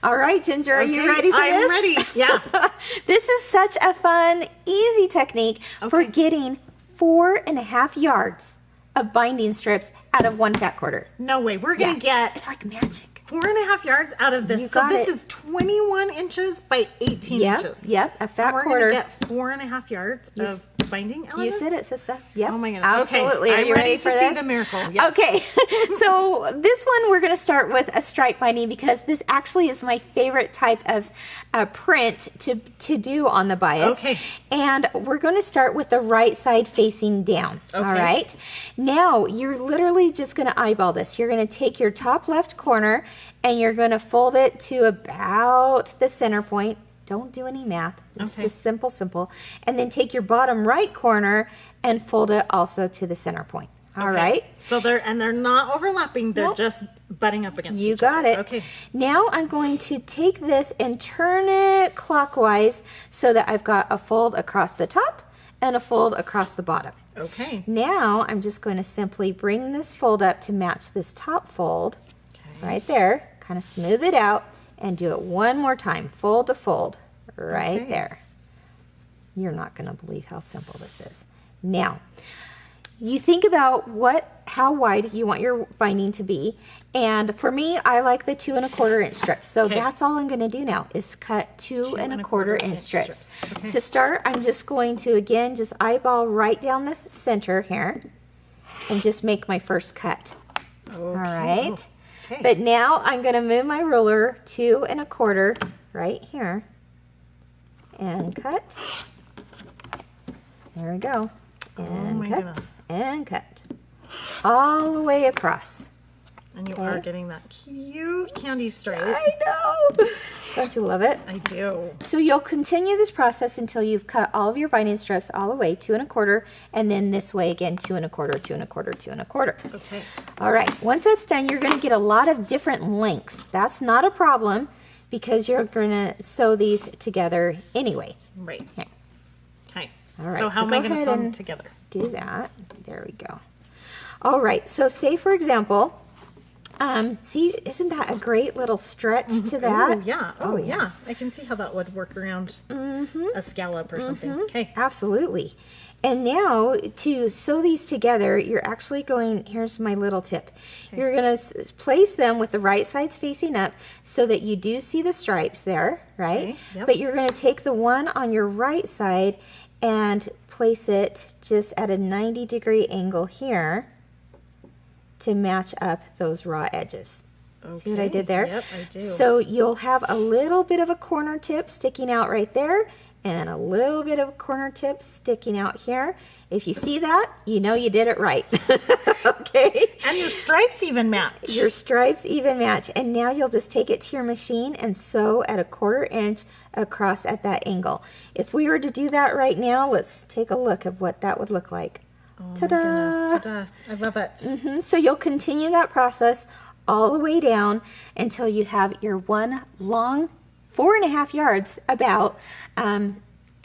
All right, Ginger, are you ready for this? I'm ready. Yeah. This is such a fun, easy technique for getting 4.5 yards of binding strips out of 1 fat quarter. No way. We're going to get... It's like magic. 4.5 yards out of this. So this is 21 inches by 18 inches. Yep, a fat quarter. We're going to get 4.5 yards of binding out of this? You said it, sister. Yep. Oh my goodness. Absolutely. Okay. Are you ready for to this? see the miracle. Yes. Okay. So this one we're going to start with a stripe binding because this actually is my favorite type of print to do on the bias. Okay. And we're going to start with the right side facing down. Okay. All right. Now you're literally just going to eyeball this. You're going to take your top left corner and you're going to fold it to about the center point. Don't do any math. Okay. Just simple. And then take your bottom right corner and fold it also to the center point. All right. So they're not overlapping. They're just butting up against each You other. got it. Okay. Now I'm going to take this and turn it clockwise so that I've got a fold across the top and a fold across the bottom. Okay. Now I'm just going to simply bring this fold up to match this top fold right there. Kind of smooth it out. And do it one more time, fold to fold, right there. You're not going to believe how simple this is. Now, you think about how wide you want your binding to be. And for me, I like the 2 1/4 inch strips. So that's all I'm going to do now is cut 2 1/4 inch strips. Okay. To start, I'm just going to, again, just eyeball right down the center here and just make my first cut. Okay. All right. Okay. But now I'm going to move my ruler 2 1/4 right here and cut. There we go. And cut. Goodness. And cut. All the way across. And you are getting that cute candy stripe. I know. Don't you love it? I do. So you'll continue this process until you've cut all of your binding strips all the way 2 1/4, and then this way again 2 1/4, 2 1/4, 2 1/4. Okay. All right. Once that's done, you're going to get a lot of different lengths. That's not a problem because you're going to sew these together anyway. Right. Here. Okay. All right. So how am I going to sew them together? Do that. There we go. All right. So say for example. See, isn't that a great little stretch to that? Oh, yeah. Oh, yeah. I can see how that would work around a scallop or something. Okay. Absolutely. And now to sew these together, you're actually going, here's my little tip. Okay. You're going to place them with the right sides facing up so that you do see the stripes there, right? Okay. Yep. But you're going to take the one on your right side and place it just at a 90-degree angle here to match up those raw edges. Okay. See what I did there? Yep, I do. So you'll have a little bit of a corner tip sticking out right there and a little bit of a corner tip sticking out here. If you see that, you know you did it right. Okay? And your stripes even match. Your stripes even match. And now you'll just take it to your machine and sew at a 1/4 inch across at that angle. If we were to do that right now, let's take a look at what that would look like. Oh Ta-da! My goodness, ta-da. I love it. So you'll continue that process all the way down until you have your one long 4.5 yards about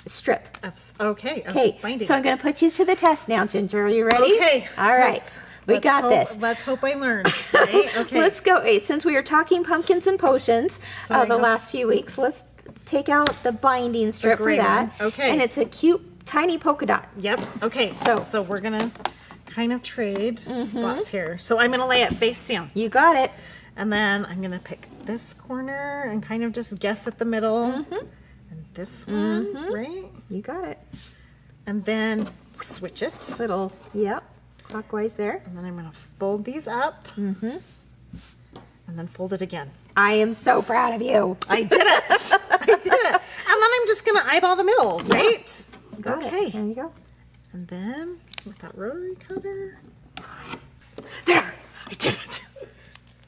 strip. Okay. Binding. So I'm going to put you to the test now, Ginger. Are you ready? Okay. All right. We got this. Let's hope I learn. Right? Okay. Let's go. Since we were talking pumpkins and potions the last few weeks, let's take out the binding strip for that. Okay. And it's a cute tiny polka dot. Yep. Okay. So we're gonna kind of trade spots here. So I'm gonna lay it face down. You got it. And then I'm gonna pick this corner and kind of just guess at the middle. And this one, right? You got it. And then switch it. Little, clockwise there. And then I'm gonna fold these up. And then fold it again. I am so proud of you. I did it. I did it. And then I'm just gonna eyeball the middle, right? Got it. There you go. And then with that rotary cutter, there, I did it.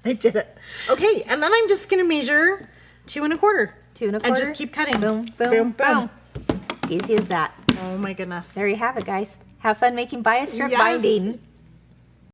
I did it. Okay, and then I'm just gonna measure 2 1/4. 2 1/4. And just keep cutting. Boom, boom, boom. Easy as that. Oh my goodness. There you have it, guys. Have fun making bias strip binding.